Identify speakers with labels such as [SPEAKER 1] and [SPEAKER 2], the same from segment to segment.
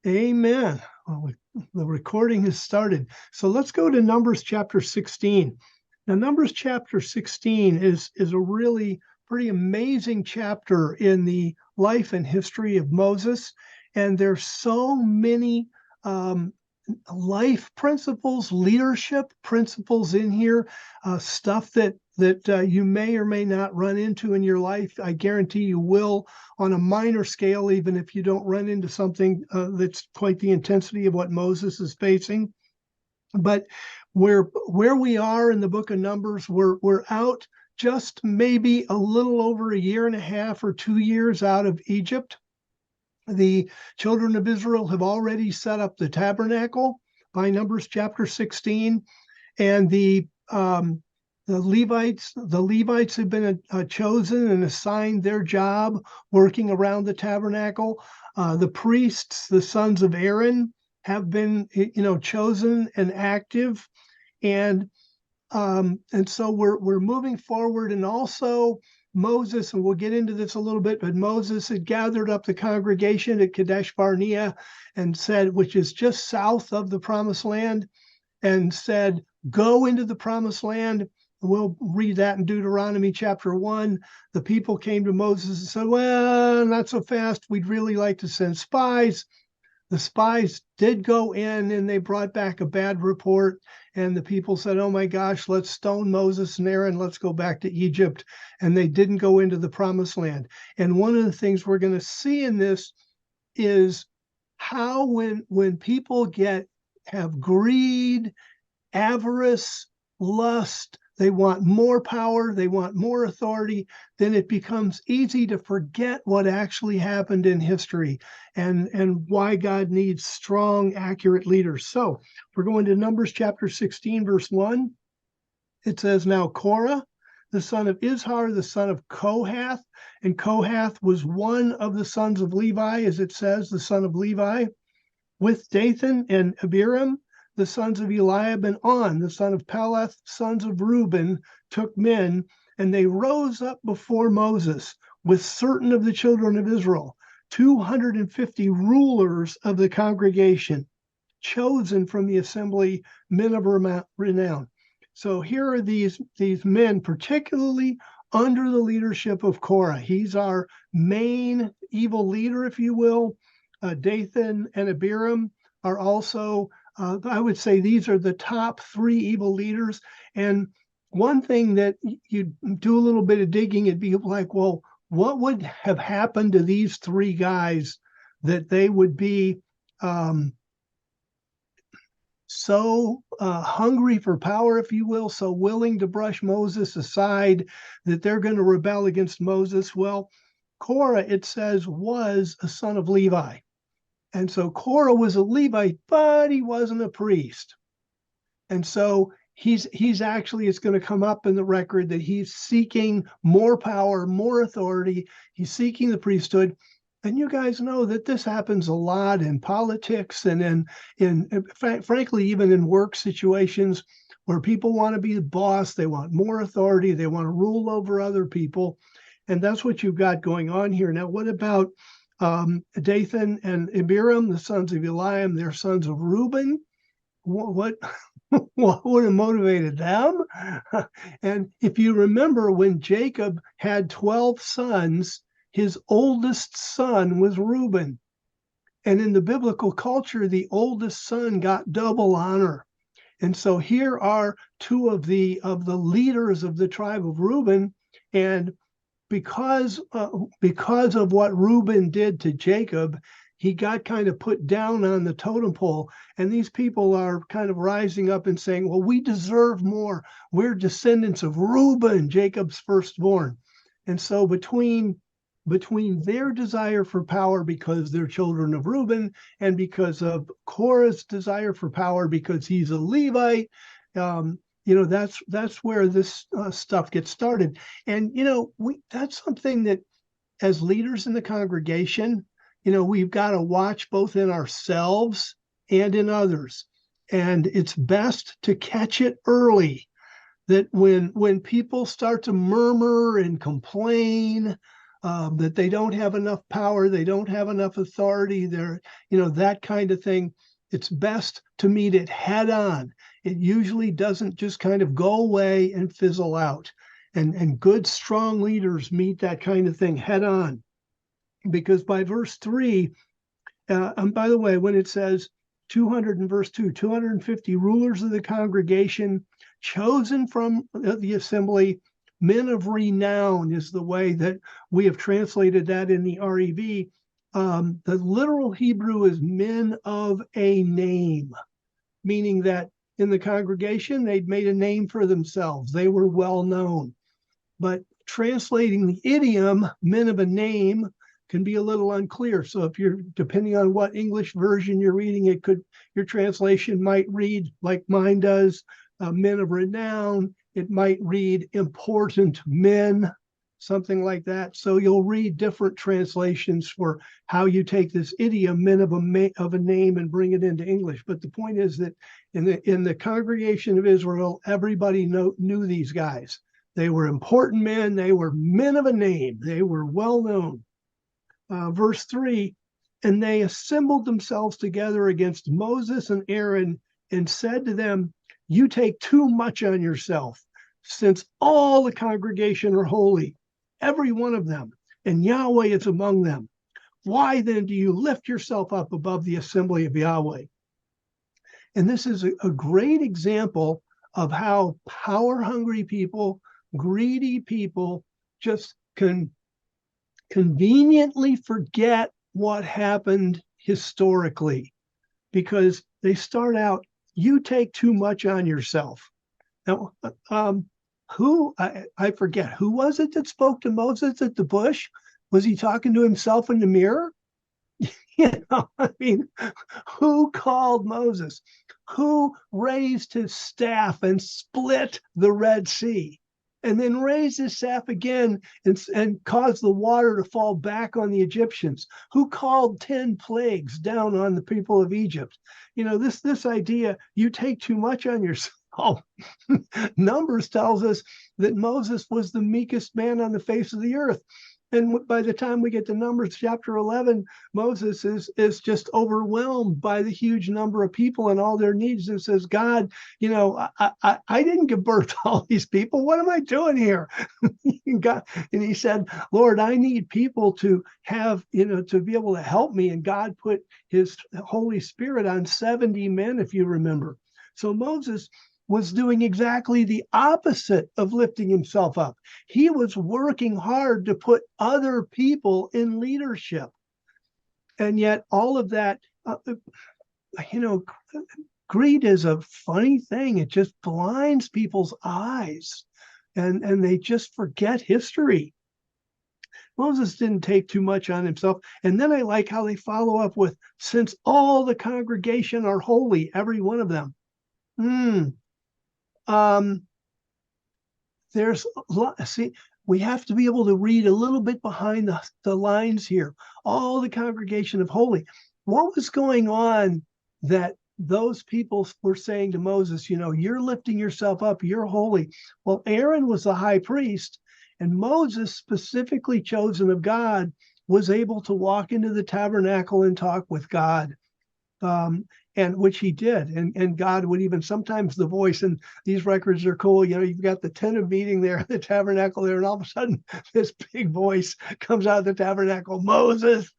[SPEAKER 1] Amen. Well, the recording has started. So let's go to Numbers chapter 16. Now, Numbers chapter 16 is a really pretty amazing chapter in the life and history of Moses. And there's so many um, life principles, leadership principles in here, stuff that you may or may not run into in your life. I guarantee you will on a minor scale, even if you don't run into something that's quite the intensity of what Moses is facing. But where we are in the book of Numbers, we're out just maybe a little over a year and a half or 2 years out of Egypt. The children of Israel have already set up the tabernacle by Numbers chapter 16, and the Levites have been chosen and assigned their job working around the tabernacle. The priests, the sons of Aaron, have been chosen and active, and so we're moving forward. And also Moses, and we'll get into this a little bit, but Moses had gathered up the congregation at Kadesh Barnea and said, which is just south of the promised land, and said, go into the promised land. We'll read that in Deuteronomy chapter 1. The people came to Moses and said, well, not so fast. We'd really like to send spies. The spies did go in and they brought back a bad report. And the people said, oh my gosh, let's stone Moses and Aaron. Let's go back to Egypt. And they didn't go into the promised land. And one of the things we're going to see in this is how when people have greed, avarice, lust, they want more power, they want more authority, then it becomes easy to forget what actually happened in history and why God needs strong, accurate leaders. So we're going to Numbers chapter 16, verse 1. It says, now Korah, the son of Izhar, the son of Kohath, and Kohath was one of the sons of Levi, as it says, the son of Levi, with Dathan and Abiram, the sons of Eliab, and On, the son of Peleth, sons of Reuben, took men, and they rose up before Moses with certain of the children of Israel, 250 rulers of the congregation, chosen from the assembly, men of renown. So here are these men, particularly under the leadership of Korah. He's our main evil leader, if you will. Dathan and Abiram are also, I would say these are the top three evil leaders. And one thing that you do a little bit of digging, it'd be like, well, what would have happened to these three guys that they would be so hungry for power, if you will, so willing to brush Moses aside that they're going to rebel against Moses? Well, Korah, it says, was a son of Levi. And so Korah was a Levite, but he wasn't a priest. And so he's actually, it's going to come up in the record that he's seeking more power, more authority. He's seeking the priesthood. And you guys know that this happens a lot in politics and frankly, even in work situations where people want to be the boss. They want more authority. They want to rule over other people. And that's what you've got going on here. Now, what about Dathan and Abiram, the sons of Eliam, they're sons of Reuben? What would have motivated them? And if you remember, when Jacob had 12 sons, his oldest son was Reuben. And in the biblical culture, the oldest son got double honor. And so here are two of the leaders of the tribe of Reuben, and because of what Reuben did to Jacob, he got kind of put down on the totem pole. And these people are kind of rising up and saying, well, we deserve more. We're descendants of Reuben, Jacob's firstborn. And so between their desire for power because they're children of Reuben, and because of Korah's desire for power because he's a Levite, that's where this stuff gets started. And that's something that, as leaders in the congregation, we've got to watch both in ourselves and in others. And it's best to catch it early, that when people start to murmur and complain, that they don't have enough power, they don't have enough authority, they're, that kind of thing. It's best to meet it head on. It usually doesn't just kind of go away and fizzle out. And good, strong leaders meet that kind of thing head on. Because by verse 3, and by the way, when it says 200 in verse 2, 250 rulers of the congregation, chosen from the assembly, men of renown is the way that we have translated that in the REV. The literal Hebrew is men of a name, meaning that in the congregation, they'd made a name for themselves. They were well known. But translating the idiom, men of a name, can be a little unclear. So if you're, depending on what English version you're reading, your translation might read like mine does, men of renown. It might read important men, something like that. So you'll read different translations for how you take this idiom, men of a name, and bring it into English. But the point is that in the congregation of Israel, everybody knew these guys. They were important men. They were men of a name. They were well known. Verse 3, and they assembled themselves together against Moses and Aaron and said to them, you take too much on yourself, since all the congregation are holy, every one of them, and Yahweh is among them. Why then do you lift yourself up above the assembly of Yahweh? And this is a great example of how power-hungry people, greedy people, just can conveniently forget what happened historically, because they start out, you take too much on yourself. Now, I forget, who was it that spoke to Moses at the bush? Was he talking to himself in the mirror? I mean, who called Moses? Who raised his staff and split the Red Sea? And then raised his staff again and caused the water to fall back on the Egyptians? Who called 10 plagues down on the people of Egypt? This idea, you take too much on yourself. Numbers tells us that Moses was the meekest man on the face of the earth. And by the time we get to Numbers chapter 11, Moses is just overwhelmed by the huge number of people and all their needs, and says, God, I didn't give birth to all these people. What am I doing here? God, and he said, Lord, I need people to have, to be able to help me. And God put his Holy Spirit on 70 men, if you remember. So Moses was doing exactly the opposite of lifting himself up. He was working hard to put other people in leadership. And yet all of that, greed is a funny thing. It just blinds people's eyes, and they just forget history. Moses didn't take too much on himself. And then I like how they follow up with, since all the congregation are holy, every one of them. There's we have to be able to read a little bit behind the lines here. All the congregation of holy. What was going on that those people were saying to Moses, you're lifting yourself up, you're holy? Well, Aaron was the high priest, and Moses, specifically chosen of God, was able to walk into the tabernacle and talk with God. And which he did, and God would even sometimes the voice, and these records are cool. You've got the tent of meeting there, the tabernacle there, and all of a sudden this big voice comes out of the tabernacle, Moses.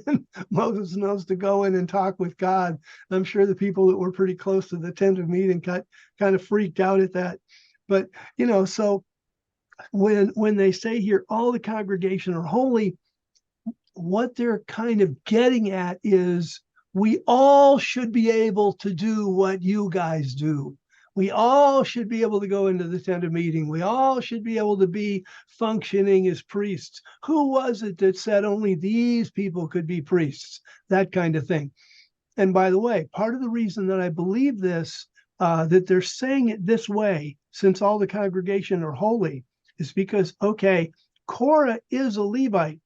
[SPEAKER 1] And Moses knows to go in and talk with God. I'm sure the people that were pretty close to the tent of meeting kind of freaked out at that. But so when they say here, all the congregation are holy, what they're kind of getting at is, we all should be able to do what you guys do. We all should be able to go into the tent of meeting. We all should be able to be functioning as priests. Who was it that said only these people could be priests? That kind of thing. And by the way, part of the reason that I believe this, that they're saying it this way, since all the congregation are holy, is because, okay, Korah is a Levite,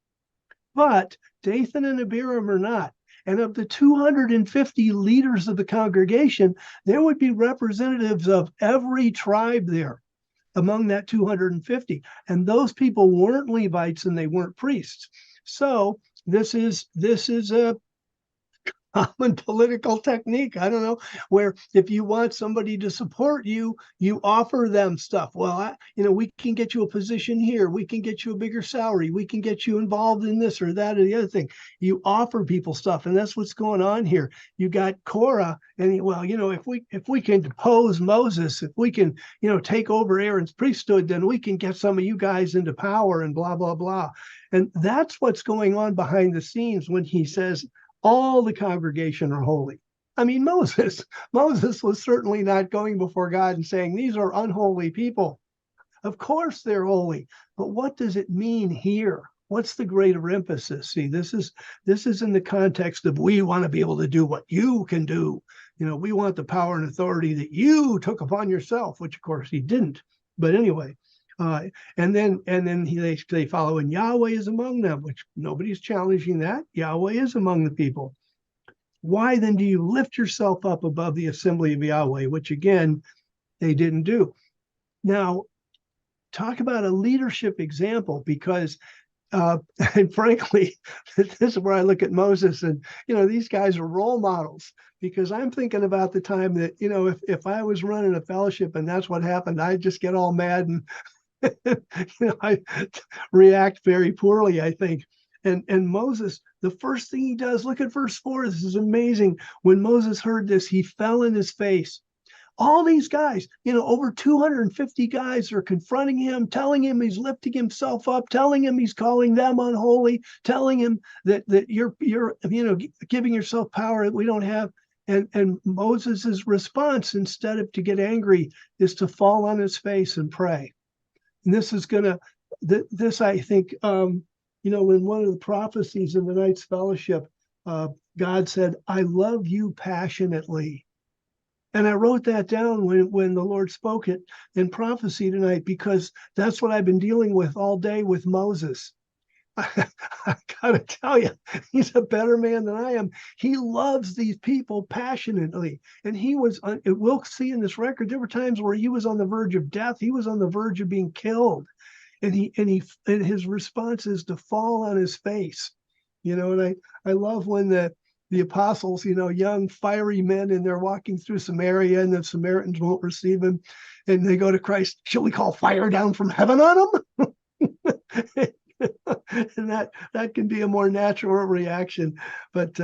[SPEAKER 1] but Dathan and Abiram are not. And of the 250 leaders of the congregation, there would be representatives of every tribe there. among that 250. And those people weren't Levites and they weren't priests. So this is a common political technique. I don't know, where if you want somebody to support you, you offer them stuff. Well, we can get you a position here. We can get you a bigger salary. We can get you involved in this or that or the other thing. You offer people stuff, and that's what's going on here. You got Korah, and if we can depose Moses, if we can, take over Aaron's priesthood, then we can get some of you guys into power and blah blah blah. And that's what's going on behind the scenes when he says, all the congregation are holy. I mean, Moses was certainly not going before God and saying, these are unholy people. Of course they're holy. But what does it mean here? What's the greater emphasis? See, this is in the context of, we want to be able to do what you can do. We want the power and authority that you took upon yourself, which of course he didn't. But anyway, and then they follow, and Yahweh is among them, which nobody's challenging that. Yahweh is among the people. Why then do you lift yourself up above the assembly of Yahweh, which again, they didn't do. Now, talk about a leadership example, because and frankly, this is where I look at Moses, and these guys are role models, because I'm thinking about the time that if I was running a fellowship and that's what happened, I'd just get all mad and I react very poorly, I think. And Moses, the first thing he does, look at verse 4. This is amazing. When Moses heard this, he fell in his face. All these guys, over 250 guys are confronting him, telling him he's lifting himself up, telling him he's calling them unholy, telling him that you're giving yourself power that we don't have. And Moses's response, instead of to get angry, is to fall on his face and pray. And this is I think, in one of the prophecies in the Knights Fellowship, God said, I love you passionately. And I wrote that down when the Lord spoke it in prophecy tonight, because that's what I've been dealing with all day with Moses. I gotta tell you, he's a better man than I am. He loves these people passionately. And we'll see in this record, there were times where he was on the verge of death. He was on the verge of being killed. And his response is to fall on his face. And I love when the apostles, young, fiery men, and they're walking through Samaria, and the Samaritans won't receive him. And they go to Christ, shall we call fire down from heaven on him? And that can be a more natural reaction. But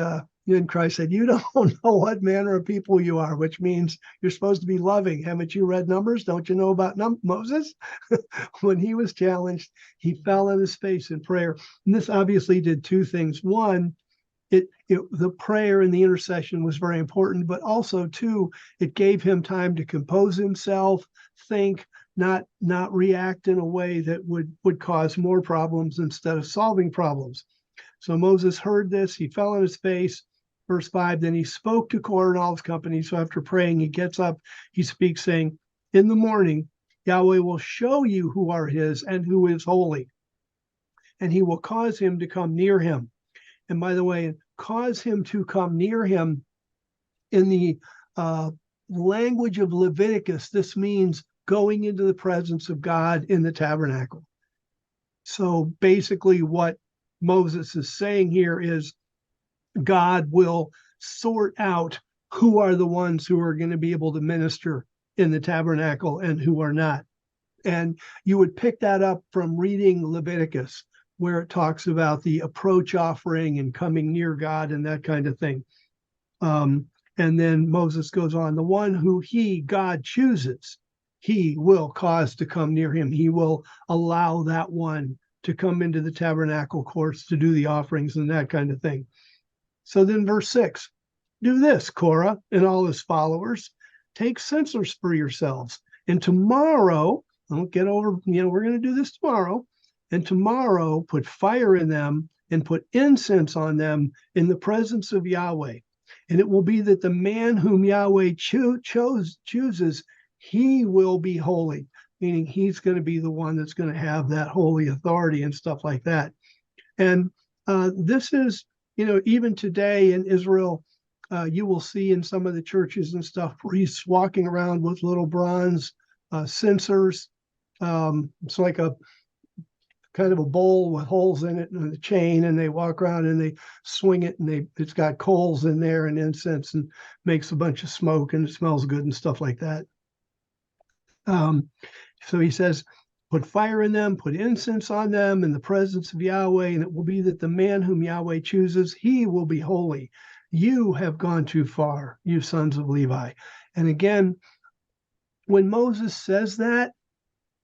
[SPEAKER 1] then Christ said, you don't know what manner of people you are, which means you're supposed to be loving. Haven't you read Numbers? Don't you know about Moses? When he was challenged, he fell on his face in prayer. And this obviously did two things. One, the prayer and the intercession was very important, but also, two, it gave him time to compose himself, think, not react in a way that would cause more problems instead of solving problems. So Moses heard this, he fell on his face. Verse 5, then he spoke to Korah and all his company. So after praying, he gets up, he speaks, saying, in the morning, Yahweh will show you who are his and who is holy, and he will cause him to come near him. And by the way, cause him to come near him, in the language of Leviticus, this means going into the presence of God in the tabernacle. So basically what Moses is saying here is God will sort out who are the ones who are going to be able to minister in the tabernacle and who are not. And you would pick that up from reading Leviticus, where it talks about the approach offering and coming near God and that kind of thing. And then Moses goes on, the one who God chooses, he will cause to come near him. He will allow that one to come into the tabernacle courts to do the offerings and that kind of thing. So then verse 6, do this, Korah and all his followers, take censers for yourselves. And tomorrow, don't get over, we're going to do this tomorrow. And tomorrow put fire in them and put incense on them in the presence of Yahweh. And it will be that the man whom Yahweh chooses, he will be holy, meaning he's going to be the one that's going to have that holy authority and stuff like that. And this is, even today in Israel, you will see in some of the churches and stuff, priests walking around with little bronze censers. It's like a kind of a bowl with holes in it and a chain, and they walk around and they swing it, and it's got coals in there and incense, and makes a bunch of smoke, and it smells good and stuff like that. So he says, put fire in them, put incense on them in the presence of Yahweh, and it will be that the man whom Yahweh chooses, he will be holy. You have gone too far, you sons of Levi. And again, when Moses says that,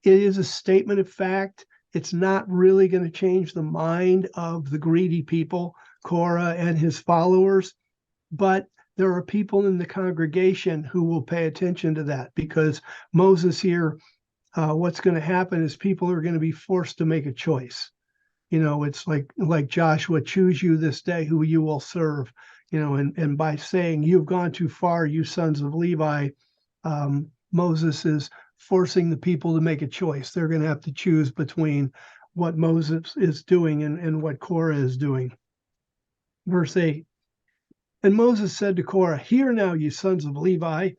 [SPEAKER 1] it is a statement of fact. It's not really going to change the mind of the greedy people, Korah and his followers, but there are people in the congregation who will pay attention to that, because Moses here, what's going to happen is people are going to be forced to make a choice. It's like Joshua, choose you this day who you will serve. And by saying you've gone too far, you sons of Levi, Moses is forcing the people to make a choice. They're going to have to choose between what Moses is doing and what Korah is doing. Verse 8, and Moses said to Korah, hear now, you sons of Levi,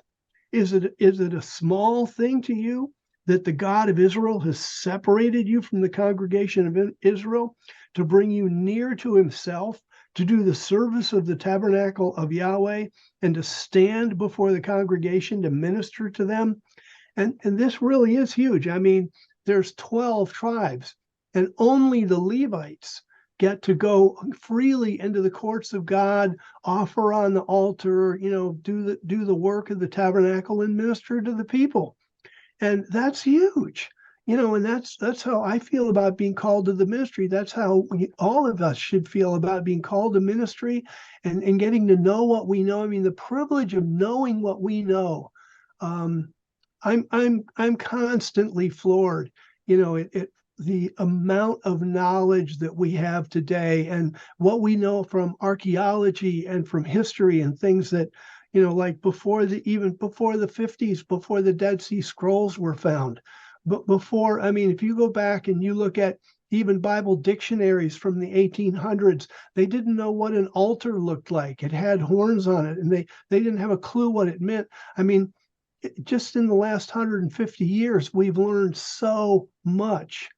[SPEAKER 1] is it a small thing to you that the God of Israel has separated you from the congregation of Israel to bring you near to himself, to do the service of the tabernacle of Yahweh, and to stand before the congregation to minister to them? And this really is huge. I mean, there's 12 tribes, and only the Levites get to go freely into the courts of God, offer on the altar, do the work of the tabernacle and minister to the people. And that's huge. And that's how I feel about being called to the ministry. That's how all of us should feel about being called to ministry and getting to know what we know. I mean, the privilege of knowing what we know. I'm constantly floored, the amount of knowledge that we have today, and what we know from archaeology and from history and things that, like even before the 50s, before the Dead Sea Scrolls were found. But before, I mean, if you go back and you look at even Bible dictionaries from the 1800s, they didn't know what an altar looked like. It had horns on it, and they didn't have a clue what it meant. I mean, just in the last 150 years, we've learned so much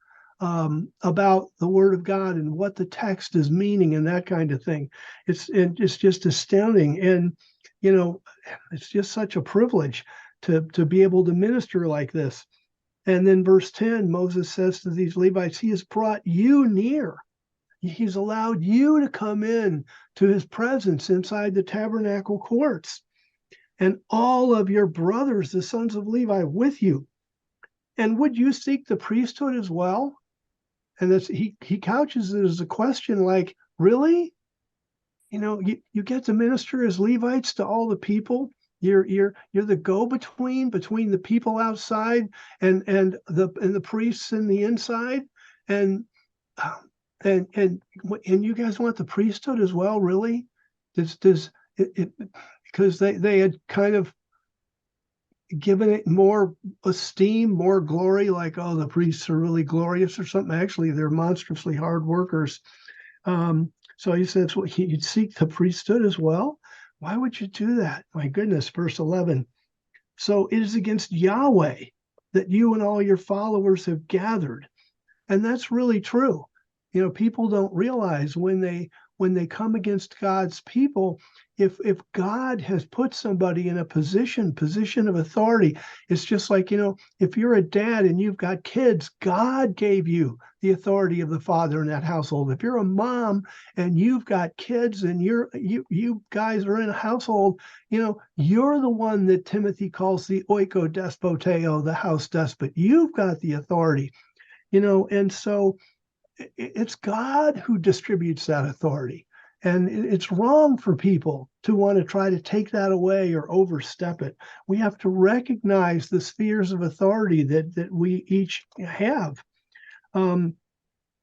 [SPEAKER 1] about the Word of God and what the text is meaning and that kind of thing. It's just astounding. And, it's just such a privilege to be able to minister like this. And then verse 10, Moses says to these Levites, he has brought you near. He's allowed you to come in to his presence inside the tabernacle courts, and all of your brothers, the sons of Levi, with you. And would you seek the priesthood as well? And he couches it as a question like, really? You get to minister as Levites to all the people. You're the go-between between the people outside and the priests in the inside, and you guys want the priesthood as well, really? Does it because they had kind of given it more esteem, more glory, like, oh, the priests are really glorious or something. Actually, they're monstrously hard workers. So he says, well, you'd seek the priesthood as well? Why would you do that? My goodness, verse 11. So it is against Yahweh that you and all your followers have gathered. And that's really true. People don't realize when they come against God's people, if God has put somebody in a position of authority, it's just like, if you're a dad and you've got kids, God gave you the authority of the father in that household. If you're a mom and you've got kids and you guys are in a household, you're the one that Timothy calls the oikodespoteo, the house despot. You've got the authority, and so it's God who distributes that authority. And it's wrong for people to want to try to take that away or overstep it. We have to recognize the spheres of authority that we each have. And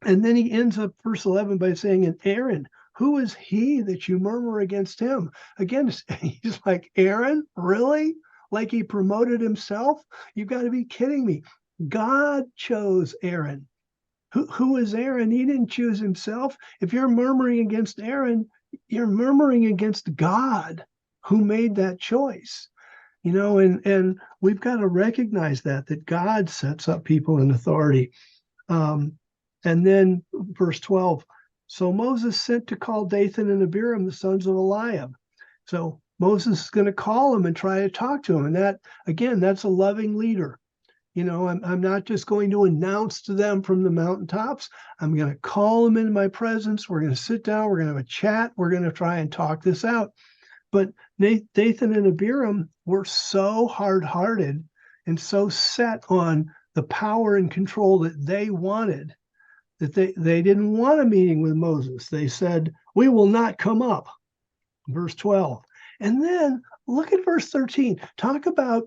[SPEAKER 1] then he ends up verse 11 by saying, and Aaron, who is he that you murmur against him? Again, he's like, Aaron, really? Like he promoted himself? You've got to be kidding me. God chose Aaron. Who is Aaron? He didn't choose himself. If you're murmuring against Aaron, you're murmuring against God, who made that choice. and we've got to recognize that God sets up people in authority. And then verse 12, so Moses sent to call Dathan and Abiram, the sons of Eliab. So Moses is going to call them and try to talk to him. And that, again, that's a loving leader. I'm not just going to announce to them from the mountaintops. I'm going to call them into my presence. We're going to sit down. We're going to have a chat. We're going to try and talk this out. But Dathan and Abiram were so hard-hearted and so set on the power and control that they wanted that they didn't want a meeting with Moses. They said, we will not come up. Verse 12. And then look at verse 13. Talk about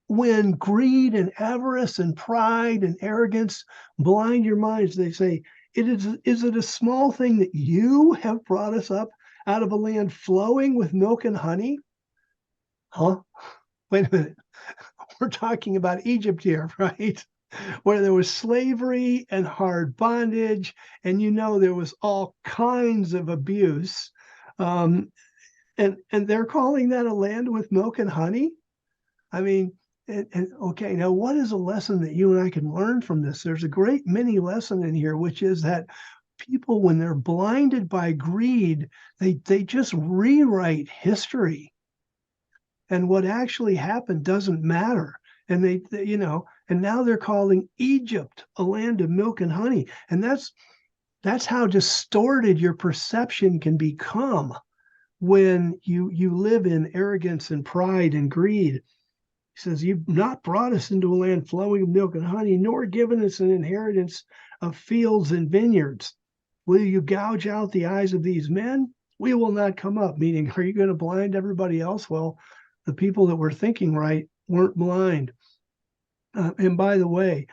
[SPEAKER 1] when greed and avarice and pride and arrogance blind your minds. They say, is it a small thing that you have brought us up out of a land flowing with milk and honey? Huh? Wait a minute. We're talking about Egypt here, right? Where there was slavery and hard bondage, and there was all kinds of abuse. And they're calling that a land with milk and honey? I mean, okay, now what is a lesson that you and I can learn from this? There's a great mini lesson in here, which is that people, when they're blinded by greed, they just rewrite history. And what actually happened doesn't matter. And they and now they're calling Egypt a land of milk and honey. And that's how distorted your perception can become when you live in arrogance and pride and greed. He says, you've not brought us into a land flowing with milk and honey, nor given us an inheritance of fields and vineyards. Will you gouge out the eyes of these men? We will not come up. Meaning, are you going to blind everybody else? Well, the people that were thinking right weren't blind. And by the way,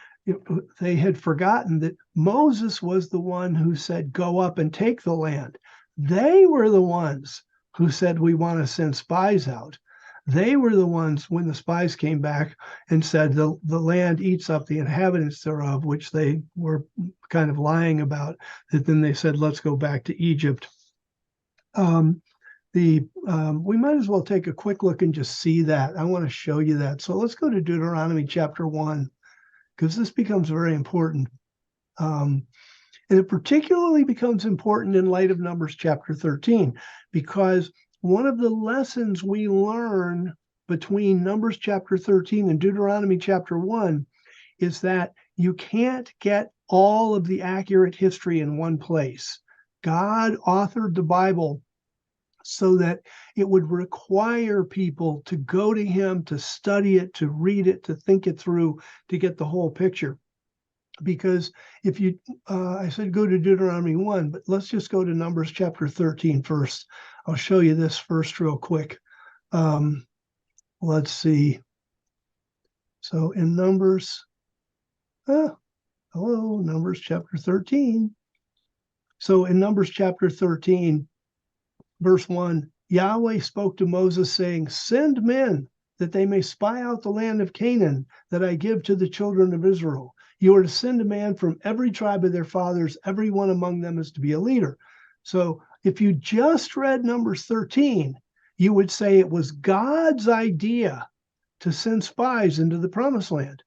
[SPEAKER 1] they had forgotten that Moses was the one who said, go up and take the land. They were the ones who said, we want to send spies out. They were the ones, when the spies came back and said, the land eats up the inhabitants thereof, which they were kind of lying about, that then they said, let's go back to Egypt. We might as well take a quick look and just see that. I want to show you that. So let's go to Deuteronomy chapter 1, because this becomes very important. And it particularly becomes important in light of Numbers chapter 13, because one of the lessons we learn between Numbers chapter 13 and Deuteronomy chapter 1 is that you can't get all of the accurate history in one place. God authored the Bible so that it would require people to go to him, to study it, to read it, to think it through, to get the whole picture. Because if you, I said go to Deuteronomy 1, but let's just go to Numbers chapter 13 first. I'll show you this first real quick. Let's see. So in Numbers, Numbers chapter 13. So in Numbers chapter 13, verse 1, Yahweh spoke to Moses, saying, send men that they may spy out the land of Canaan that I give to the children of Israel. You are to send a man from every tribe of their fathers. Every one among them is to be a leader. So if you just read Numbers 13, you would say it was God's idea to send spies into the promised land.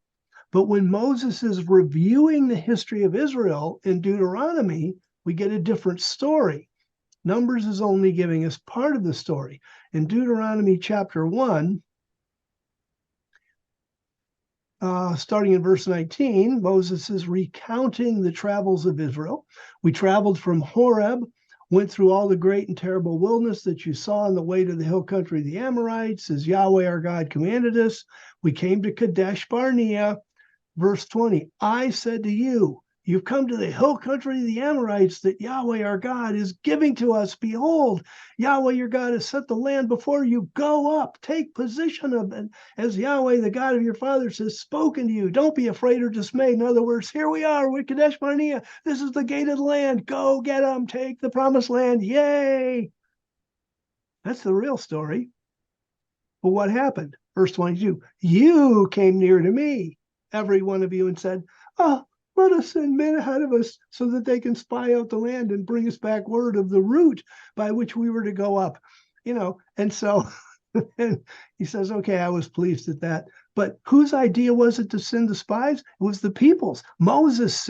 [SPEAKER 1] But when Moses is reviewing the history of Israel in Deuteronomy, we get a different story. Numbers is only giving us part of the story. In Deuteronomy chapter 1, starting in verse 19, Moses is recounting the travels of Israel. We traveled from Horeb, went through all the great and terrible wilderness that you saw on the way to the hill country of the Amorites, as Yahweh our God commanded us. We came to Kadesh Barnea. Verse 20, I said to you, you've come to the hill country of the Amorites that Yahweh our God is giving to us. Behold, Yahweh your God has set the land before you. Go up, take possession of it, as Yahweh the God of your fathers has spoken to you. Don't be afraid or dismayed. In other words, here we are, we're Kadesh Barnea. This is the gated land. Go get them, take the promised land. Yay! That's the real story. But what happened? Verse 22, you came near to me, every one of you, and said, oh, let us send men ahead of us so that they can spy out the land and bring us back word of the route by which we were to go up. And so And he says, okay, I was pleased at that. But whose idea was it to send the spies? It was the people's. Moses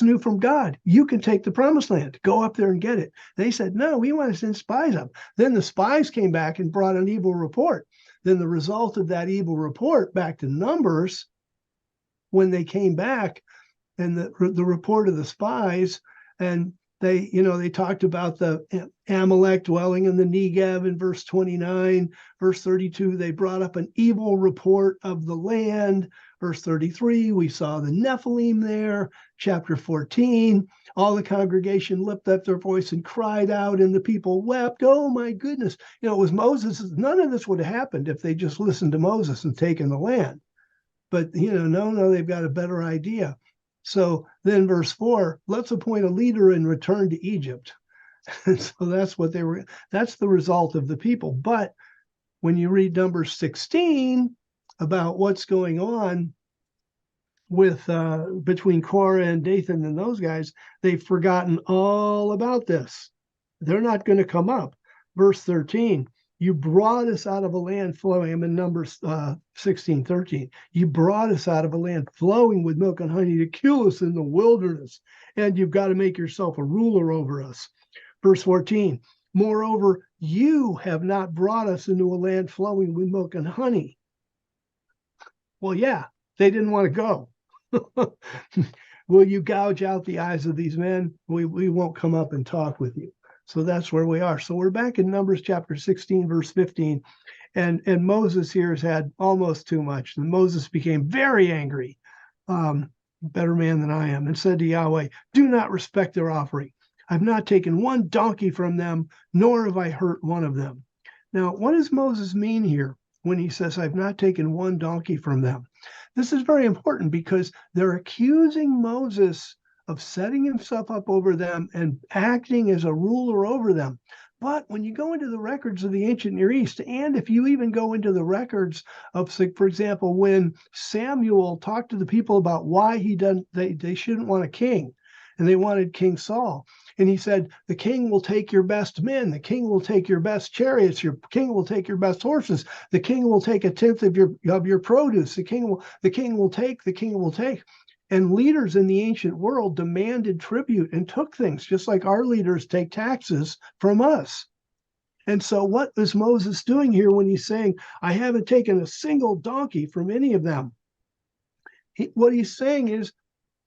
[SPEAKER 1] knew from God, you can take the promised land, go up there and get it. They said, no, we want to send spies up. Then the spies came back and brought an evil report. Then the result of that evil report back to Numbers, when they came back and the report of the spies, and they talked about the Amalek dwelling in the Negev in verse 29. Verse 32, they brought up an evil report of the land. Verse 33, we saw the Nephilim there. Chapter 14, all the congregation lifted up their voice and cried out, and the people wept. Oh my goodness. It was Moses. None of this would have happened if they just listened to Moses and taken the land. But, no, they've got a better idea. So then verse 4, let's appoint a leader and return to Egypt. And so that's the result of the people. But when you read Numbers 16 about what's going on with between Korah and Dathan and those guys, they've forgotten all about this. They're not going to come up. Verse 13, you brought us out of a land flowing. I'm in Numbers 16:13. You brought us out of a land flowing with milk and honey to kill us in the wilderness, and you've got to make yourself a ruler over us. Verse 14, moreover, you have not brought us into a land flowing with milk and honey. Well, yeah, they didn't want to go. Will you gouge out the eyes of these men? We won't come up and talk with you. So that's where we are. So we're back in Numbers chapter 16, verse 15. And Moses here has had almost too much. And Moses became very angry, better man than I am, and said to Yahweh, do not respect their offering. I've not taken one donkey from them, nor have I hurt one of them. Now, what does Moses mean here when he says, I've not taken one donkey from them? This is very important because they're accusing Moses of setting himself up over them and acting as a ruler over them. But when you go into the records of the ancient Near East, and if you even go into the records of, for example, when Samuel talked to the people about why they shouldn't want a king, and they wanted King Saul. And he said, the king will take your best men. The king will take your best chariots. Your king will take your best horses. The king will take a tenth of your produce. The king will take. And leaders in the ancient world demanded tribute and took things, just like our leaders take taxes from us. And so what is Moses doing here when he's saying, I haven't taken a single donkey from any of them? What he's saying is,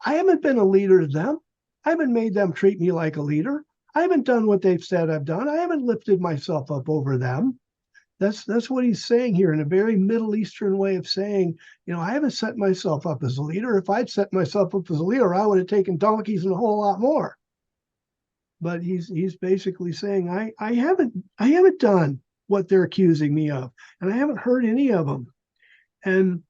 [SPEAKER 1] I haven't been a leader to them. I haven't made them treat me like a leader. I haven't done what they've said I've done. I haven't lifted myself up over them. That's what he's saying here in a very Middle Eastern way of saying, I haven't set myself up as a leader. If I'd set myself up as a leader, I would have taken donkeys and a whole lot more. But he's basically saying, I haven't done what they're accusing me of, and I haven't hurt any of them. And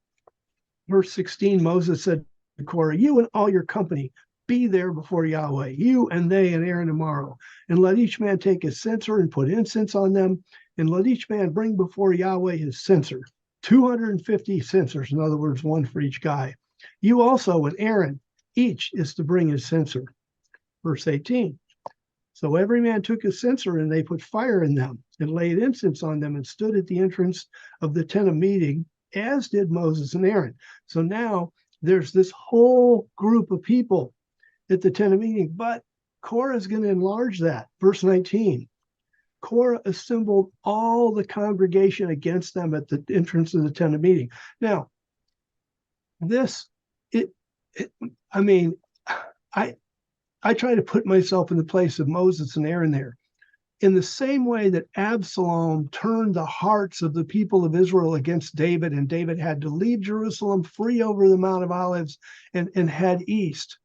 [SPEAKER 1] verse 16, Moses said to Korah, you and all your company, be there before Yahweh, you and they and Aaron tomorrow, and let each man take his censer and put incense on them, and let each man bring before Yahweh his censer, 250 censers, in other words, one for each guy. You also and Aaron, each is to bring his censer. Verse 18, so every man took his censer, and they put fire in them, and laid incense on them, and stood at the entrance of the tent of meeting, as did Moses and Aaron. So now there's this whole group of people at the tent of meeting, but Korah is going to enlarge that. Verse 19, Korah assembled all the congregation against them at the entrance of the tent of meeting. Now, I try to put myself in the place of Moses and Aaron there. In the same way that Absalom turned the hearts of the people of Israel against David, and David had to leave Jerusalem, free over the Mount of Olives, and head east.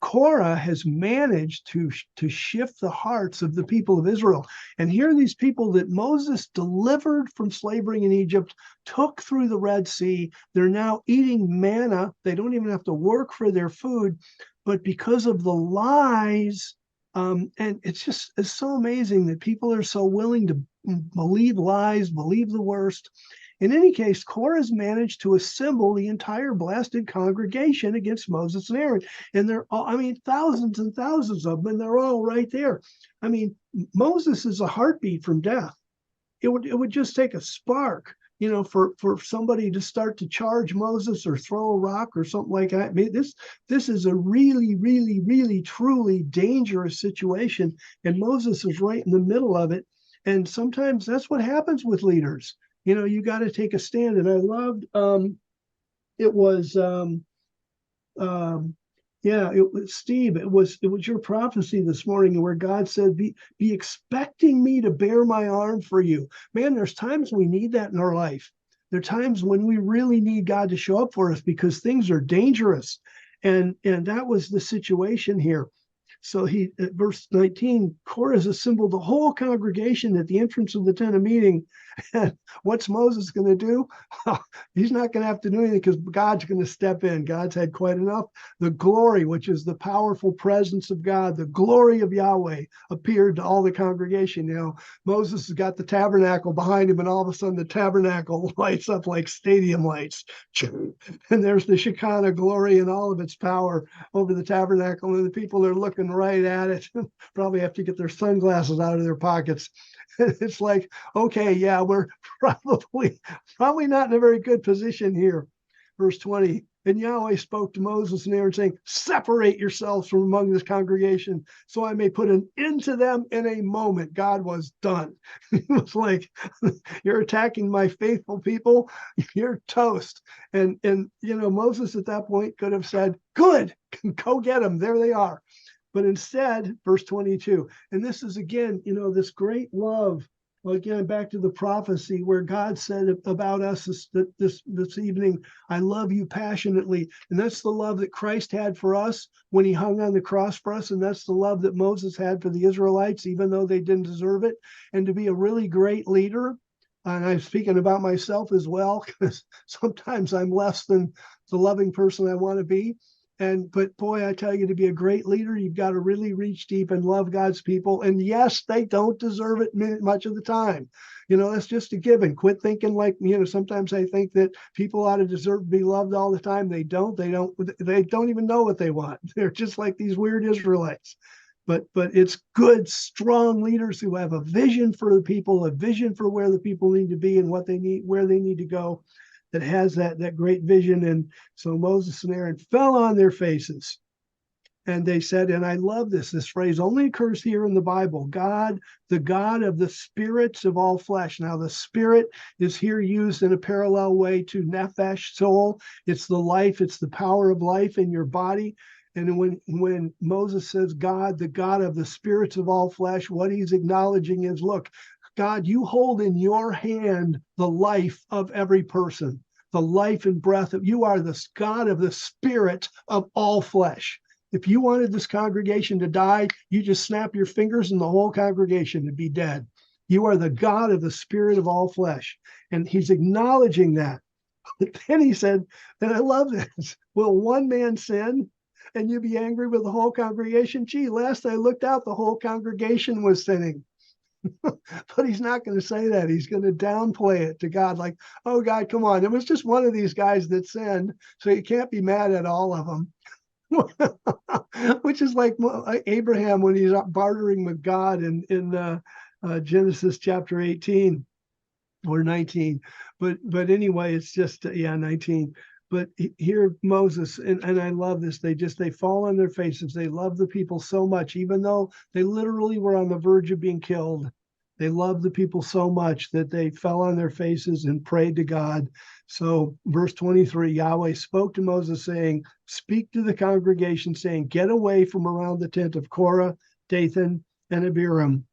[SPEAKER 1] Korah has managed to shift the hearts of the people of Israel. And here are these people that Moses delivered from slavery in Egypt, took through the Red Sea. They're now eating manna. They don't even have to work for their food. But because of the lies, and it's so amazing that people are so willing to believe lies, believe the worst. In any case, Korah has managed to assemble the entire blasted congregation against Moses and Aaron. And they're all, thousands and thousands of them, and they're all right there. Moses is a heartbeat from death. it would just take a spark, for somebody to start to charge Moses or throw a rock or something like that. I mean, this is a really, really, really, truly dangerous situation, and Moses is right in the middle of it. And sometimes that's what happens with leaders. You got to take a stand. And I loved it was um, yeah, it was Steve. It was your prophecy this morning where God said, "Be expecting me to bear my arm for you." Man, there's times we need that in our life. There are times when we really need God to show up for us because things are dangerous, and that was the situation here. So at verse 19, Korah has assembled the whole congregation at the entrance of the tent of meeting. And what's Moses going to do? He's not going to have to do anything because God's going to step in. God's had quite enough. The glory, which is the powerful presence of God, the glory of Yahweh, appeared to all the congregation. Moses has got the tabernacle behind him, and all of a sudden the tabernacle lights up like stadium lights. And there's the Shekinah glory and all of its power over the tabernacle, and the people are looking right at it. Probably have to get their sunglasses out of their pockets. It's like, okay, yeah, we're probably not in a very good position here. Verse 20, and Yahweh spoke to Moses and Aaron, saying, "Separate yourselves from among this congregation, so I may put an end to them in a moment." God was done. It was like, "You're attacking my faithful people, you're toast." And Moses at that point could have said, "Good, go get them. There they are." But instead, verse 22, and this is again, this great love. Well, again, back to the prophecy where God said about us this evening, "I love you passionately." And that's the love that Christ had for us when he hung on the cross for us. And that's the love that Moses had for the Israelites, even though they didn't deserve it. And to be a really great leader, and I'm speaking about myself as well, because sometimes I'm less than the loving person I want to be. But boy, I tell you, to be a great leader, you've got to really reach deep and love God's people. And yes, they don't deserve it much of the time. That's just a given. Quit thinking like, sometimes I think that people ought to deserve to be loved all the time. They don't. They don't even know what they want. They're just like these weird Israelites. But it's good, strong leaders who have a vision for the people, a vision for where the people need to be and what they need, where they need to go, that has that great vision. And so Moses and Aaron fell on their faces, and they said, and I love this phrase only occurs here in the Bible, God, the God of the spirits of all flesh. Now the spirit is here used in a parallel way to nephesh, soul. It's the life, it's the power of life in your body. And when Moses says God, the God of the spirits of all flesh, what he's acknowledging is, look, God, you hold in your hand the life of every person, the life and breath of, you are the God of the spirit of all flesh. If you wanted this congregation to die, you just snap your fingers and the whole congregation would be dead. You are the God of the spirit of all flesh. And he's acknowledging that. But then he said, and I love this, will one man sin and you be angry with the whole congregation? Gee, last I looked out, the whole congregation was sinning. But he's not going to say that. He's going to downplay it to God, like, "Oh, God, come on. It was just one of these guys that sinned, so you can't be mad at all of them." Which is like Abraham when he's bartering with God in Genesis chapter 18 or 19. But anyway, it's just, 19. But here Moses, and I love this, they fall on their faces. They love the people so much, even though they literally were on the verge of being killed. They loved the people so much that they fell on their faces and prayed to God. So verse 23, Yahweh spoke to Moses saying, "Speak to the congregation saying, get away from around the tent of Korah, Dathan, and Abiram."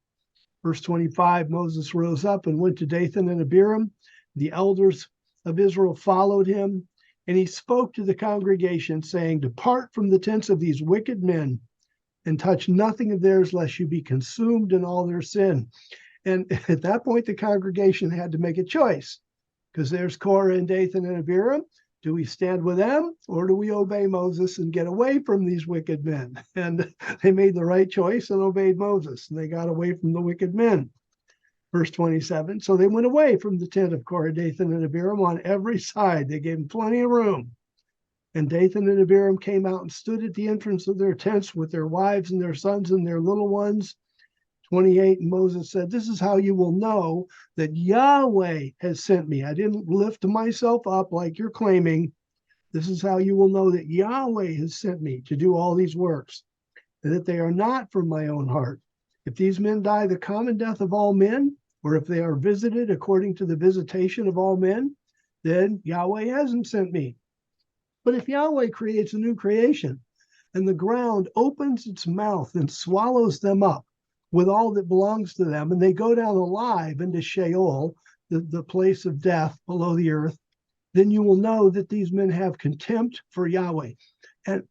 [SPEAKER 1] Verse 25, Moses rose up and went to Dathan and Abiram. The elders of Israel followed him. And he spoke to the congregation, saying, "Depart from the tents of these wicked men, and touch nothing of theirs, lest you be consumed in all their sin." And at that point, the congregation had to make a choice, because there's Korah and Dathan and Abiram. Do we stand with them, or do we obey Moses and get away from these wicked men? And they made the right choice and obeyed Moses, and they got away from the wicked men. Verse 27, so they went away from the tent of Korah, Dathan, and Abiram on every side. They gave them plenty of room. And Dathan and Abiram came out and stood at the entrance of their tents with their wives and their sons and their little ones. 28, and Moses said, this is how you will know that Yahweh has sent me. I didn't lift myself up like you're claiming. This is how you will know that Yahweh has sent me to do all these works, and that they are not from my own heart. If these men die the common death of all men, or if they are visited according to the visitation of all men, then Yahweh hasn't sent me. But if Yahweh creates a new creation, and the ground opens its mouth and swallows them up with all that belongs to them, and they go down alive into Sheol, the place of death below the earth, then you will know that these men have contempt for Yahweh. And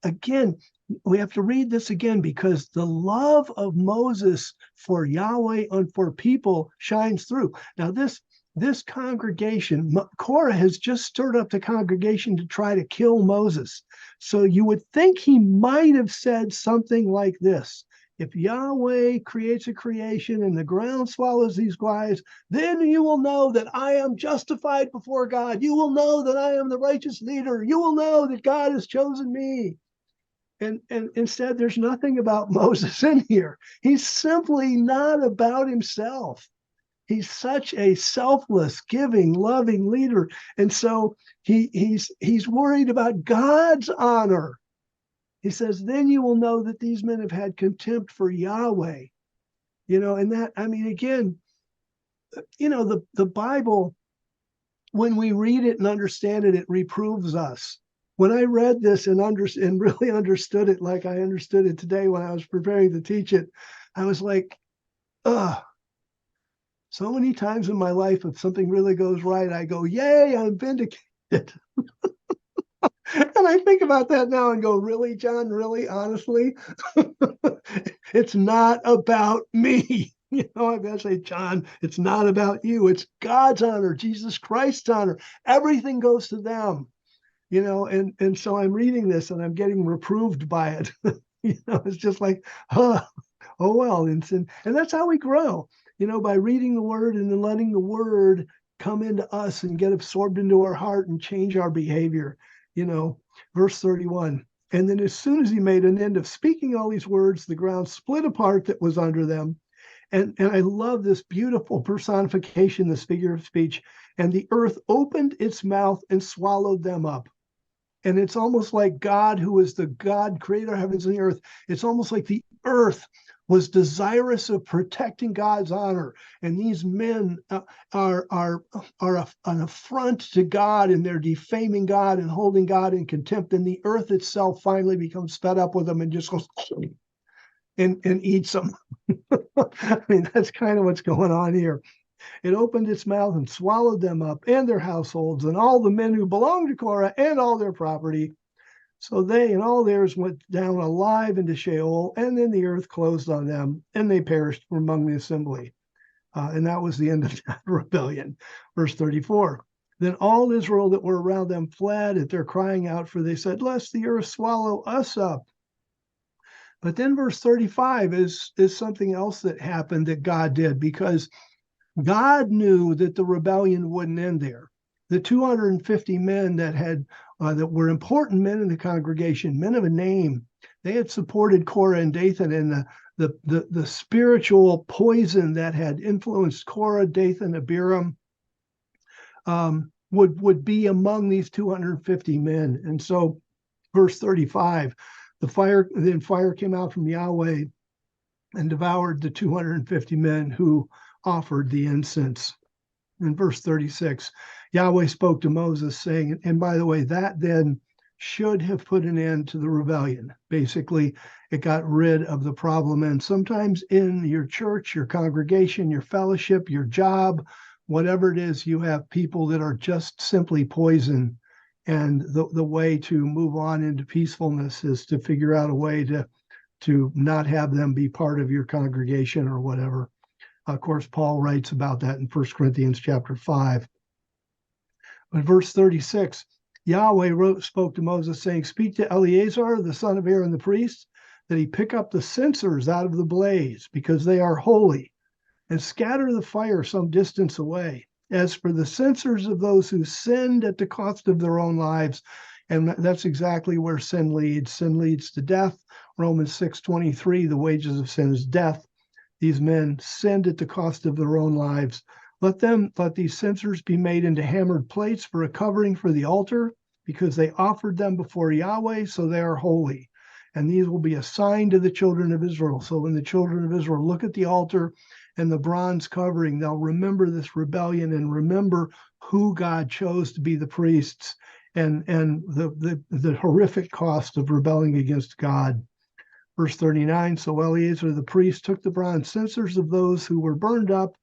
[SPEAKER 1] again, we have to read this again, because the love of Moses for Yahweh and for people shines through. Now, this congregation, Korah has just stirred up the congregation to try to kill Moses. So you would think he might have said something like this: if Yahweh creates a creation and the ground swallows these guys, then you will know that I am justified before God. You will know that I am the righteous leader. You will know that God has chosen me. And instead, there's nothing about Moses in here. He's simply not about himself. He's such a selfless, giving, loving leader. And so he's worried about God's honor. He says, then you will know that these men have had contempt for Yahweh. And that, I mean, again, the Bible, when we read it and understand it, it reproves us. When I read this and really understood it like I understood it today when I was preparing to teach it, I was like, ugh. So many times in my life, if something really goes right, I go, yay, I'm vindicated. And I think about that now and go, really, John? Really? Honestly? It's not about me. I've got to say, John, it's not about you. It's God's honor, Jesus Christ's honor. Everything goes to them. And so I'm reading this and I'm getting reproved by it. It's just like, oh well. And that's how we grow, by reading the word and then letting the word come into us and get absorbed into our heart and change our behavior. Verse 31. And then as soon as he made an end of speaking all these words, the ground split apart that was under them. And I love this beautiful personification, this figure of speech. And the earth opened its mouth and swallowed them up. And it's almost like God, who is the God, creator of heavens and the earth, it's almost like the earth was desirous of protecting God's honor. And these men are an affront to God, and they're defaming God and holding God in contempt. And the earth itself finally becomes fed up with them and just goes and eats them. I mean, that's kind of what's going on here. It opened its mouth and swallowed them up and their households and all the men who belonged to Korah and all their property. So they and all theirs went down alive into Sheol, and then the earth closed on them, and they perished from among the assembly. And that was the end of that rebellion. Verse 34. Then all Israel that were around them fled at their crying out, for they said, lest the earth swallow us up. But then verse 35 is something else that happened that God did, because God knew that the rebellion wouldn't end there. The 250 men that were important men in the congregation, men of a name, they had supported Korah and Dathan, and the spiritual poison that had influenced Korah, Dathan, Abiram would be among these 250 men. And so, verse 35, fire came out from Yahweh and devoured the 250 men who offered the incense. In verse 36, Yahweh spoke to Moses saying, and by the way, that then should have put an end to the rebellion. Basically, it got rid of the problem. And sometimes in your church, your congregation, your fellowship, your job, whatever it is, you have people that are just simply poison. And the way to move on into peacefulness is to figure out a way to not have them be part of your congregation or whatever. Of course, Paul writes about that in 1 Corinthians chapter 5. But verse 36, Yahweh spoke to Moses saying, speak to Eleazar, the son of Aaron the priest, that he pick up the censers out of the blaze, because they are holy, and scatter the fire some distance away. As for the censers of those who sinned at the cost of their own lives, and that's exactly where sin leads. Sin leads to death. Romans 6:23, the wages of sin is death. these men sinned at the cost of their own lives. Let these censers be made into hammered plates for a covering for the altar, because they offered them before Yahweh, so they are holy. And these will be a sign to the children of Israel. So when the children of Israel look at the altar and the bronze covering, they'll remember this rebellion and remember who God chose to be the priests, and the horrific cost of rebelling against God. Verse 39, so Eleazar the priest took the bronze censers of those who were burned up,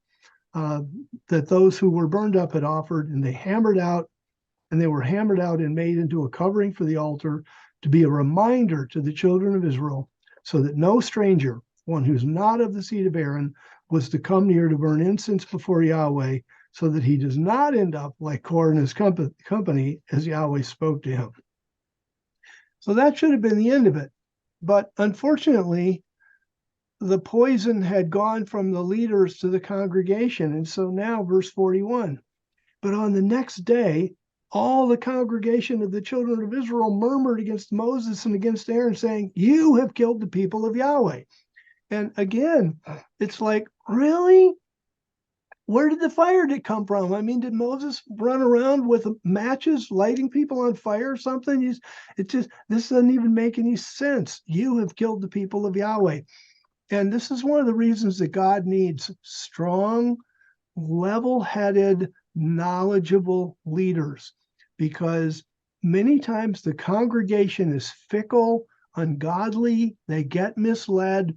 [SPEAKER 1] that those who were burned up had offered, and they were hammered out and made into a covering for the altar, to be a reminder to the children of Israel, so that no stranger, one who's not of the seed of Aaron, was to come near to burn incense before Yahweh, so that he does not end up like Korah and his company, as Yahweh spoke to him. So that should have been the end of it. But unfortunately, the poison had gone from the leaders to the congregation. And so now, verse 41, but on the next day, all the congregation of the children of Israel murmured against Moses and against Aaron, saying, you have killed the people of Yahweh. And again, it's like, really? Where did the fire come from? I mean, did Moses run around with matches, lighting people on fire or something? This doesn't even make any sense. You have killed the people of Yahweh. And this is one of the reasons that God needs strong, level-headed, knowledgeable leaders, because many times the congregation is fickle, ungodly, they get misled,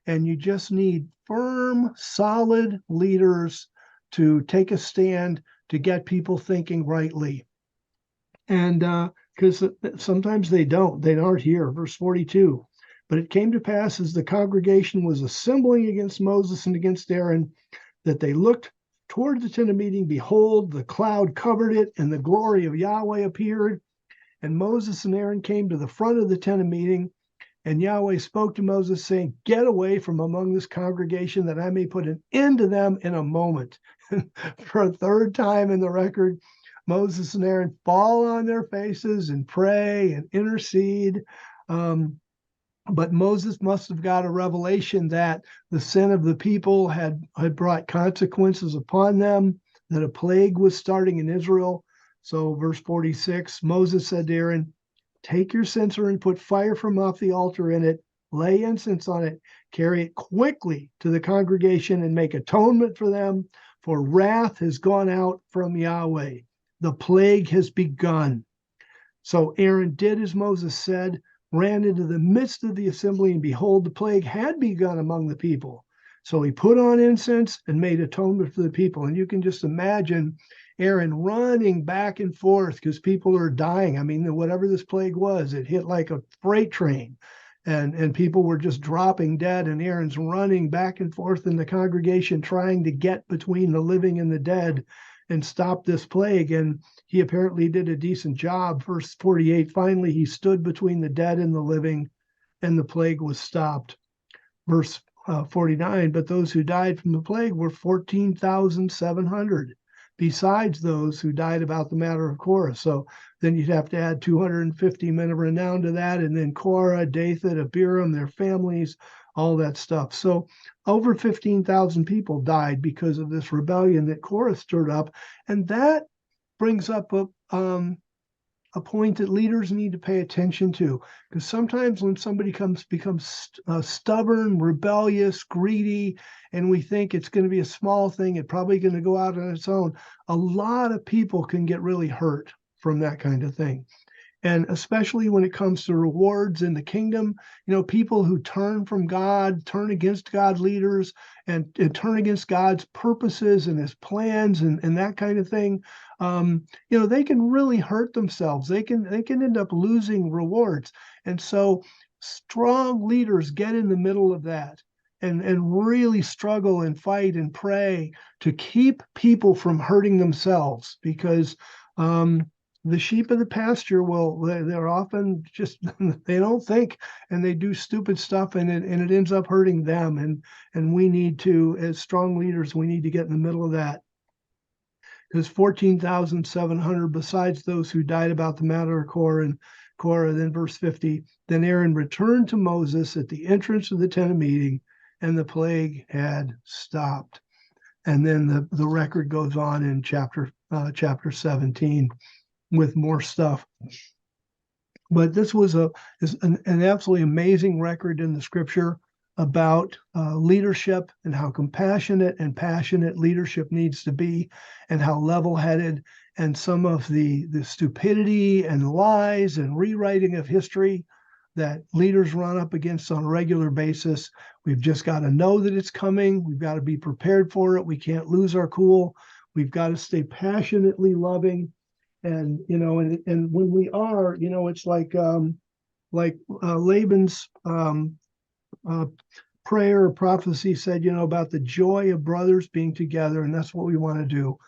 [SPEAKER 1] and you just need firm, solid leaders to take a stand to get people thinking rightly. And because sometimes they aren't here. Verse 42, but it came to pass as the congregation was assembling against Moses and against Aaron, that they looked toward the tent of meeting. Behold, the cloud covered it, and the glory of Yahweh appeared. And Moses and Aaron came to the front of the tent of meeting, and Yahweh spoke to Moses, saying, get away from among this congregation, that I may put an end to them in a moment. For a third time in the record, Moses and Aaron fall on their faces and pray and intercede. But Moses must have got a revelation that the sin of the people had brought consequences upon them, that a plague was starting in Israel. So verse 46, Moses said to Aaron, take your censer and put fire from off the altar in it, lay incense on it, carry it quickly to the congregation and make atonement for them, for wrath has gone out from Yahweh. The plague has begun. So Aaron did as Moses said, ran into the midst of the assembly, and behold, the plague had begun among the people. So he put on incense and made atonement for the people. And you can just imagine Aaron running back and forth because people are dying. I mean, whatever this plague was, it hit like a freight train, and people were just dropping dead. And Aaron's running back and forth in the congregation, trying to get between the living and the dead and stop this plague. And he apparently did a decent job. Verse 48, finally, he stood between the dead and the living, and the plague was stopped. Verse 49, but those who died from the plague were 14,700, besides those who died about the matter of Korah. So then you'd have to add 250 men of renown to that, and then Korah, Dathan, Abiram, their families, all that stuff. So over 15,000 people died because of this rebellion that Korah stirred up. And that brings up a point that leaders need to pay attention to, because sometimes when somebody becomes stubborn, rebellious, greedy, and we think it's going to be a small thing, it's probably going to go out on its own, a lot of people can get really hurt from that kind of thing. And especially when it comes to rewards in the kingdom, people who turn from God, turn against God leaders, and turn against God's purposes and his plans and that kind of thing, they can really hurt themselves. They can end up losing rewards. And so strong leaders get in the middle of that and really struggle and fight and pray to keep people from hurting themselves, because the sheep of the pasture, they're often just, they don't think, and they do stupid stuff, and it ends up hurting them. And we need to, as strong leaders, we need to get in the middle of that. Because 14,700, besides those who died about the matter of Korah. Then verse 50, then Aaron returned to Moses at the entrance of the tent of meeting, and the plague had stopped. And then the record goes on in chapter 17 with more stuff. But this was an absolutely amazing record in the scripture about leadership and how compassionate and passionate leadership needs to be, and how level-headed, and some of the stupidity and lies and rewriting of history that leaders run up against on a regular basis. We've just got to know that it's coming. We've got to be prepared for it. We can't lose our cool. We've got to stay passionately loving. And, and when we are, it's like Laban's prayer or prophecy said, about the joy of brothers being together. And that's what we want to do.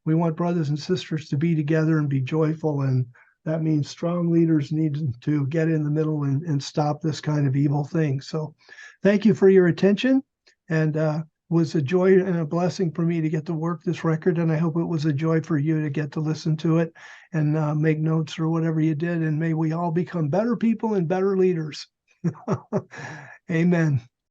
[SPEAKER 1] We want brothers and sisters to be together and be joyful. And that means strong leaders need to get in the middle and stop this kind of evil thing. So thank you for your attention. And it was a joy and a blessing for me to get to work this record. And I hope it was a joy for you to get to listen to it and make notes or whatever you did. And may we all become better people and better leaders. Amen.